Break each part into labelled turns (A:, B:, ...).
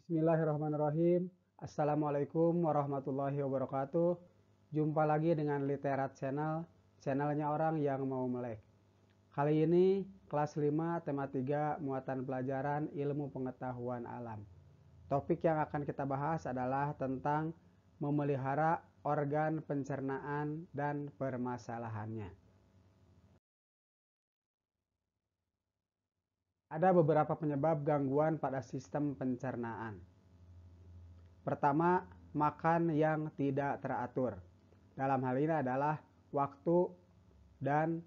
A: Bismillahirrahmanirrahim. Assalamualaikum warahmatullahi wabarakatuh. Jumpa lagi dengan Literat Channel, channelnya orang yang mau melek. Kali ini kelas 5 tema 3 muatan pelajaran ilmu pengetahuan alam. Topik yang akan kita bahas adalah tentang memelihara organ pencernaan dan permasalahannya. Ada beberapa penyebab gangguan pada sistem pencernaan. Pertama, makan yang tidak teratur. Dalam hal ini adalah waktu dan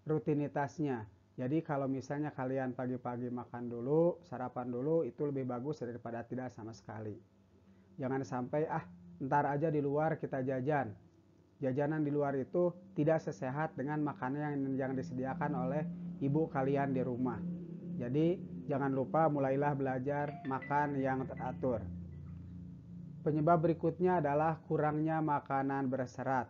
A: rutinitasnya. Jadi kalau misalnya kalian pagi-pagi makan dulu, sarapan dulu, itu lebih bagus daripada tidak sama sekali. Jangan sampai ntar aja di luar kita jajan. Jajanan di luar itu tidak sesehat dengan makanan yang disediakan oleh ibu kalian di rumah. Jadi jangan lupa mulailah belajar makan yang teratur. Penyebab berikutnya adalah kurangnya makanan berserat.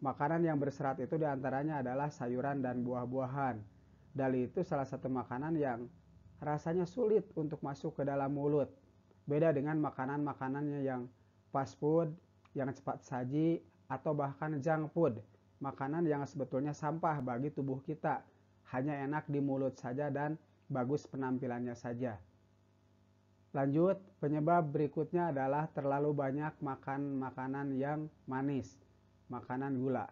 A: Makanan yang berserat itu diantaranya adalah sayuran dan buah-buahan. Dali itu salah satu makanan yang rasanya sulit untuk masuk ke dalam mulut. Beda dengan makanan-makanannya yang fast food, yang cepat saji, atau bahkan junk food. Makanan yang sebetulnya sampah bagi tubuh kita. Hanya enak di mulut saja dan bagus penampilannya saja. Lanjut, penyebab berikutnya adalah terlalu banyak makan makanan yang manis, makanan gula.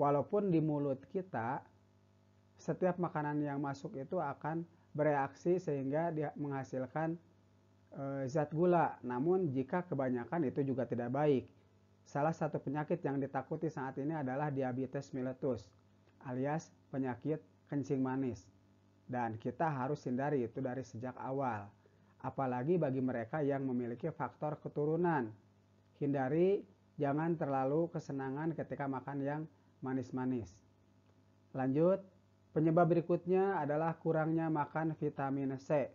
A: Walaupun di mulut kita, setiap makanan yang masuk itu akan bereaksi sehingga dia menghasilkan zat gula. Namun jika kebanyakan itu juga tidak baik. Salah satu penyakit yang ditakuti saat ini adalah diabetes mellitus, alias penyakit kencing manis. Dan kita harus hindari itu dari sejak awal. Apalagi bagi mereka yang memiliki faktor keturunan. Hindari jangan terlalu kesenangan ketika makan yang manis-manis. Lanjut, penyebab berikutnya adalah kurangnya makan vitamin C.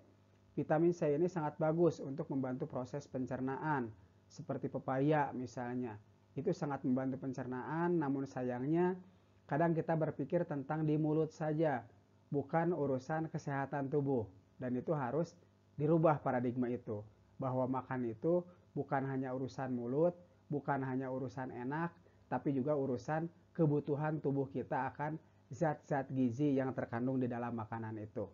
A: Vitamin C ini sangat bagus untuk membantu proses pencernaan, seperti pepaya misalnya. Itu sangat membantu pencernaan, namun sayangnya kadang kita berpikir tentang di mulut saja, bukan urusan kesehatan tubuh. Dan itu harus dirubah paradigma itu, bahwa makan itu bukan hanya urusan mulut, bukan hanya urusan enak, tapi juga urusan kebutuhan tubuh kita akan zat-zat gizi yang terkandung di dalam makanan itu.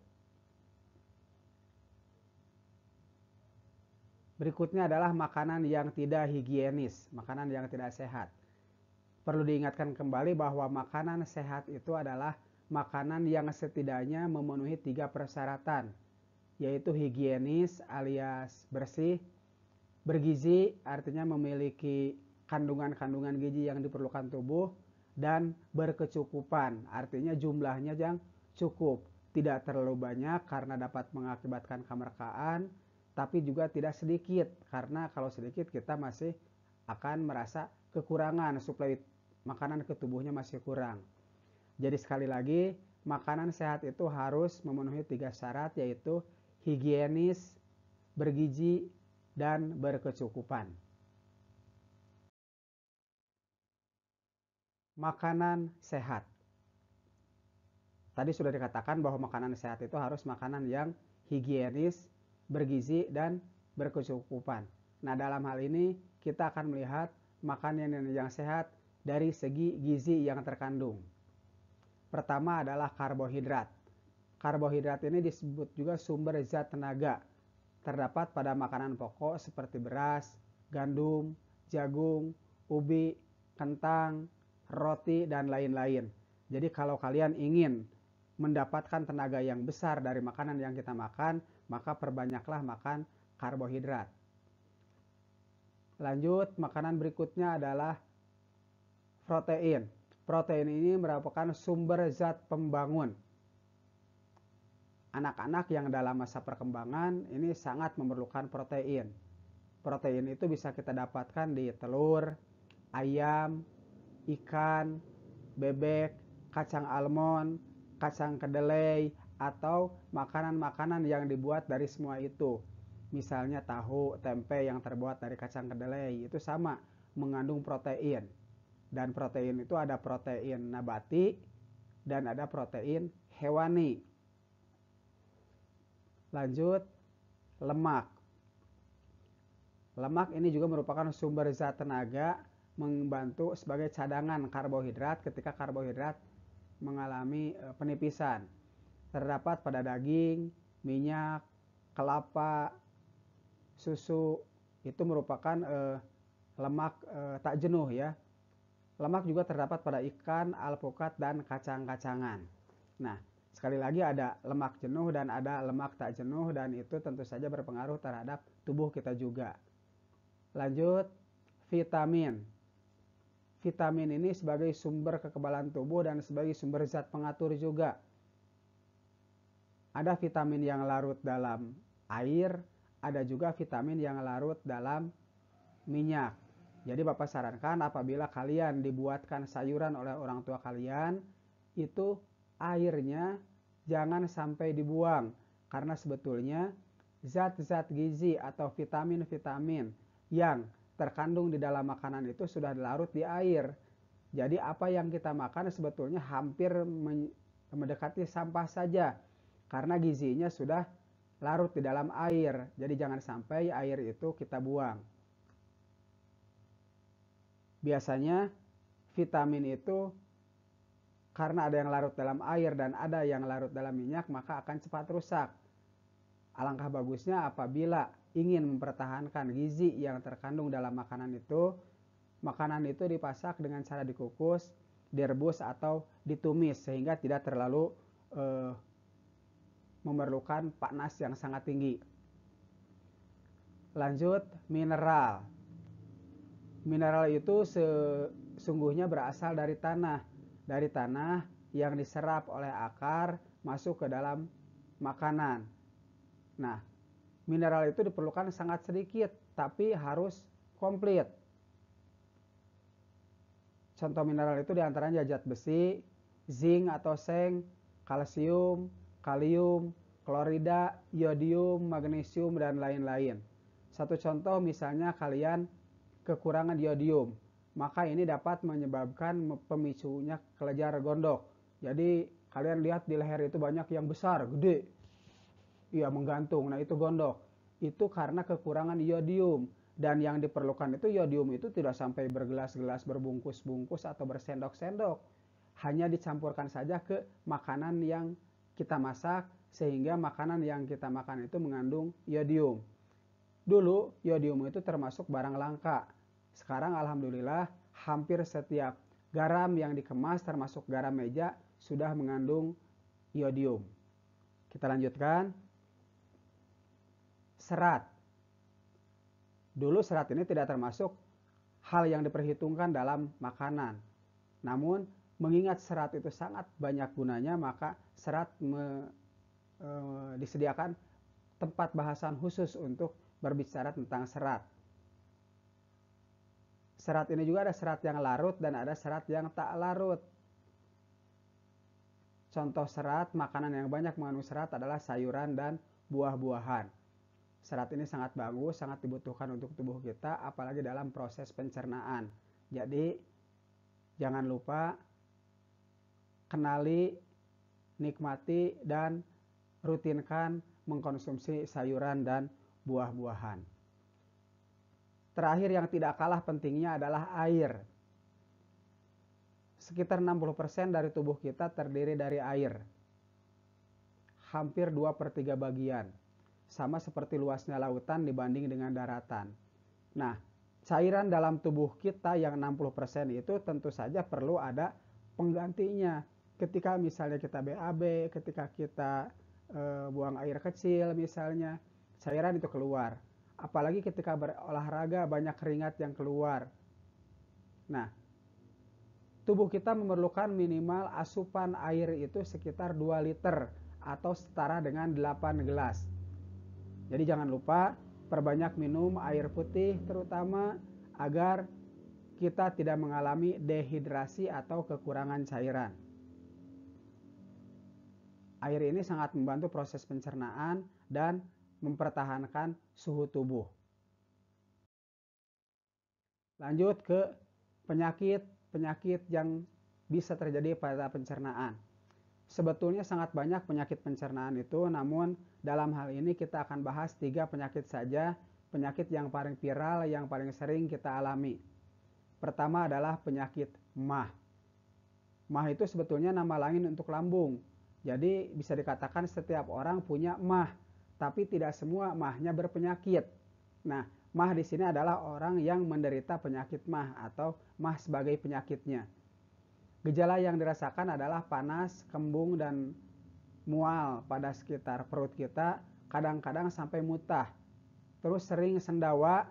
A: Berikutnya adalah makanan yang tidak higienis, makanan yang tidak sehat. Perlu diingatkan kembali bahwa makanan sehat itu adalah makanan yang setidaknya memenuhi 3 persyaratan, yaitu higienis alias bersih, bergizi artinya memiliki kandungan-kandungan gizi yang diperlukan tubuh, dan berkecukupan artinya jumlahnya yang cukup, tidak terlalu banyak karena dapat mengakibatkan kemerkaan, tapi juga tidak sedikit karena kalau sedikit kita masih akan merasa kekurangan, suplai makanan ke tubuhnya masih kurang. Jadi sekali lagi, makanan sehat itu harus memenuhi 3 syarat, yaitu higienis, bergizi, dan berkecukupan. Makanan sehat. Tadi sudah dikatakan bahwa makanan sehat itu harus makanan yang higienis, bergizi, dan berkecukupan. Nah, dalam hal ini kita akan melihat makanan yang sehat dari segi gizi yang terkandung. Pertama adalah karbohidrat. Karbohidrat ini disebut juga sumber zat tenaga. Terdapat pada makanan pokok seperti beras, gandum, jagung, ubi, kentang, roti, dan lain-lain. Jadi kalau kalian ingin mendapatkan tenaga yang besar dari makanan yang kita makan, maka perbanyaklah makan karbohidrat. Lanjut, makanan berikutnya adalah protein. Protein ini merupakan sumber zat pembangun. Anak-anak yang dalam masa perkembangan ini sangat memerlukan protein. Protein itu bisa kita dapatkan di telur, ayam, ikan, bebek, kacang almond, kacang kedelai, atau makanan-makanan yang dibuat dari semua itu. Misalnya tahu, tempe yang terbuat dari kacang kedelai, itu sama, mengandung protein. Dan protein itu ada protein nabati dan ada protein hewani. Lanjut, lemak. Lemak ini juga merupakan sumber zat tenaga membantu sebagai cadangan karbohidrat ketika karbohidrat mengalami penipisan. Terdapat pada daging, minyak, kelapa, susu, itu merupakan lemak tak jenuh ya. Lemak juga terdapat pada ikan, alpukat, dan kacang-kacangan. Nah, sekali lagi ada lemak jenuh dan ada lemak tak jenuh, dan itu tentu saja berpengaruh terhadap tubuh kita juga. Lanjut, vitamin. Vitamin ini sebagai sumber kekebalan tubuh dan sebagai sumber zat pengatur juga. Ada vitamin yang larut dalam air, ada juga vitamin yang larut dalam minyak. Jadi Bapak sarankan apabila kalian dibuatkan sayuran oleh orang tua kalian, itu airnya jangan sampai dibuang. Karena sebetulnya zat-zat gizi atau vitamin-vitamin yang terkandung di dalam makanan itu sudah larut di air. Jadi apa yang kita makan sebetulnya hampir mendekati sampah saja. Karena gizinya sudah larut di dalam air. Jadi jangan sampai air itu kita buang. Biasanya vitamin itu karena ada yang larut dalam air dan ada yang larut dalam minyak, maka akan cepat rusak. Alangkah bagusnya apabila ingin mempertahankan gizi yang terkandung dalam makanan itu dipasak dengan cara dikukus, direbus atau ditumis sehingga tidak terlalu memerlukan panas yang sangat tinggi. Lanjut, mineral. Mineral itu sesungguhnya berasal dari tanah. Dari tanah yang diserap oleh akar masuk ke dalam makanan. Nah, mineral itu diperlukan sangat sedikit, tapi harus komplit. Contoh mineral itu diantaranya zat besi, zinc atau seng, kalsium, kalium, klorida, iodium, magnesium, dan lain-lain. Satu contoh misalnya kalian kekurangan iodium, maka ini dapat menyebabkan pemicunya kelenjar gondok. Jadi kalian lihat di leher itu banyak yang besar, gede, ya menggantung. Nah itu gondok. Itu karena kekurangan iodium. Dan yang diperlukan itu iodium itu tidak sampai bergelas-gelas, berbungkus-bungkus atau bersendok-sendok. Hanya dicampurkan saja ke makanan yang kita masak sehingga makanan yang kita makan itu mengandung iodium. Dulu iodium itu termasuk barang langka. Sekarang alhamdulillah hampir setiap garam yang dikemas termasuk garam meja sudah mengandung iodium. Kita lanjutkan. Serat. Dulu serat ini tidak termasuk hal yang diperhitungkan dalam makanan. Namun mengingat serat itu sangat banyak gunanya, maka serat disediakan tempat bahasan khusus untuk berbicara tentang serat. Serat ini juga ada serat yang larut dan ada serat yang tak larut. Contoh serat, makanan yang banyak mengandung serat adalah sayuran dan buah-buahan. Serat ini sangat bagus, sangat dibutuhkan untuk tubuh kita, apalagi dalam proses pencernaan. Jadi, jangan lupa kenali, nikmati, dan rutinkan mengkonsumsi sayuran dan buah-buahan. Terakhir yang tidak kalah pentingnya adalah air. Sekitar 60% dari tubuh kita terdiri dari air. Hampir 2/3 bagian. Sama seperti luasnya lautan dibanding dengan daratan. Nah, cairan dalam tubuh kita yang 60% itu tentu saja perlu ada penggantinya. Ketika misalnya kita BAB, ketika kita buang air kecil misalnya, cairan itu keluar. Apalagi ketika berolahraga banyak keringat yang keluar. Nah, tubuh kita memerlukan minimal asupan air itu sekitar 2 liter atau setara dengan 8 gelas. Jadi jangan lupa perbanyak minum air putih terutama agar kita tidak mengalami dehidrasi atau kekurangan cairan. Air ini sangat membantu proses pencernaan dan mempertahankan suhu tubuh. Lanjut ke penyakit-penyakit yang bisa terjadi pada pencernaan. Sebetulnya sangat banyak penyakit pencernaan itu, namun dalam hal ini kita akan bahas 3 penyakit saja penyakit yang paling viral, yang paling sering kita alami. Pertama adalah penyakit MAH. MAH itu sebetulnya nama lain untuk lambung. Jadi bisa dikatakan setiap orang punya MAH, tapi tidak semua MAH-nya berpenyakit. Nah, MAH di sini adalah orang yang menderita penyakit MAH atau MAH sebagai penyakitnya. Gejala yang dirasakan adalah panas, kembung, dan mual pada sekitar perut kita, kadang-kadang sampai muntah. Terus sering sendawa,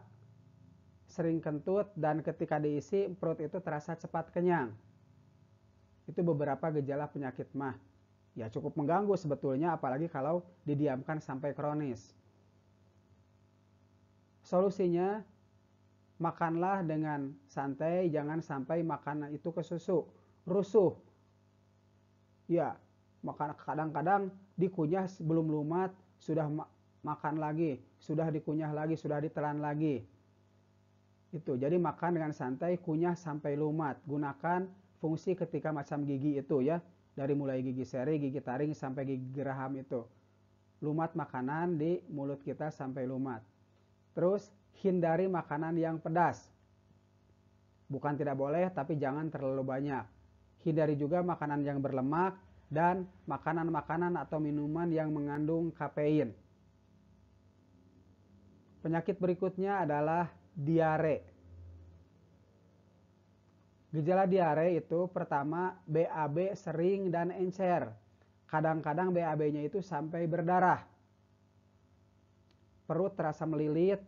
A: sering kentut, dan ketika diisi perut itu terasa cepat kenyang. Itu beberapa gejala penyakit MAH. Ya cukup mengganggu sebetulnya, apalagi kalau didiamkan sampai kronis. Solusinya, makanlah dengan santai, jangan sampai makanan itu kesusu, rusuh. Ya, kadang-kadang dikunyah sebelum lumat, sudah makan lagi, sudah dikunyah lagi, sudah ditelan lagi. Itu, jadi makan dengan santai, kunyah sampai lumat. Gunakan fungsi ketika macam gigi itu ya, dari mulai gigi seri, gigi taring, sampai gigi geraham itu. Lumat makanan di mulut kita sampai lumat. Terus hindari makanan yang pedas. Bukan tidak boleh, tapi jangan terlalu banyak. Hindari juga makanan yang berlemak dan makanan-makanan atau minuman yang mengandung kafein. Penyakit berikutnya adalah diare. Gejala diare itu pertama BAB sering dan encer. Kadang-kadang BAB-nya itu sampai berdarah. Perut terasa melilit,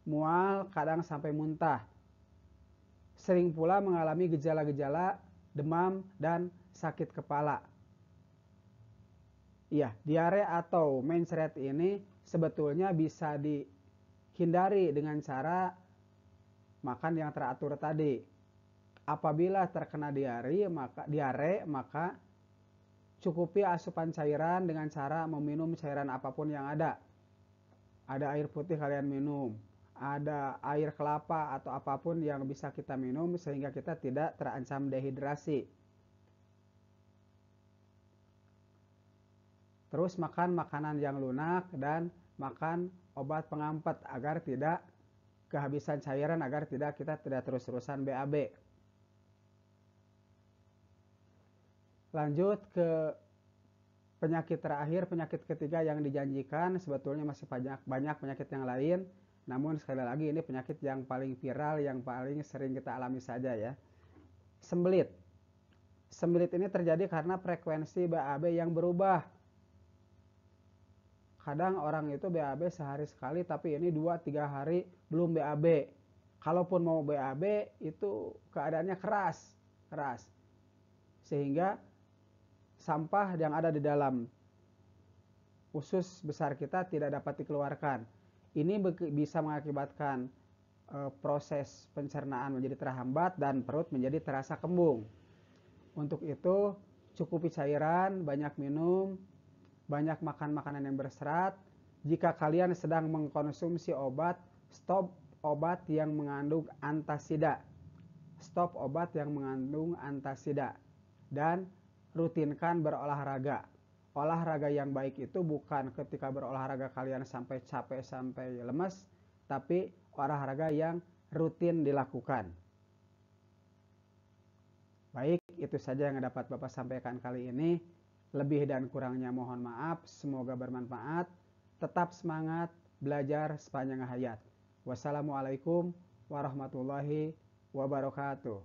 A: mual, kadang sampai muntah. Sering pula mengalami gejala-gejala demam dan sakit kepala. Iya, diare atau mencret ini sebetulnya bisa dihindari dengan cara makan yang teratur tadi. Apabila terkena diare, maka cukupi asupan cairan dengan cara meminum cairan apapun yang ada. Ada air putih kalian minum, ada air kelapa atau apapun yang bisa kita minum sehingga kita tidak terancam dehidrasi. Terus makan makanan yang lunak dan makan obat pengampet agar tidak kehabisan cairan, agar kita tidak terus-terusan BAB. Lanjut ke penyakit terakhir, penyakit ketiga yang dijanjikan. Sebetulnya masih banyak penyakit yang lain, namun sekali lagi ini penyakit yang paling viral, yang paling sering kita alami saja ya. Sembelit. Sembelit ini terjadi karena frekuensi BAB yang berubah. Kadang orang itu BAB sehari sekali, tapi ini 2-3 hari belum BAB. Kalaupun mau BAB itu keadaannya keras. Sehingga sampah yang ada di dalam usus besar kita tidak dapat dikeluarkan. Ini bisa mengakibatkan proses pencernaan menjadi terhambat dan perut menjadi terasa kembung. Untuk itu cukupi cairan, banyak minum, banyak makan makanan yang berserat. Jika kalian sedang mengkonsumsi obat, stop obat yang mengandung antasida. Stop obat yang mengandung antasida. Dan rutinkan berolahraga. Olahraga yang baik itu bukan ketika berolahraga kalian sampai capek, sampai lemes, tapi olahraga yang rutin dilakukan. Baik, itu saja yang dapat Bapak sampaikan kali ini. Lebih dan kurangnya mohon maaf, semoga bermanfaat. Tetap semangat belajar sepanjang hayat. Wassalamualaikum warahmatullahi wabarakatuh.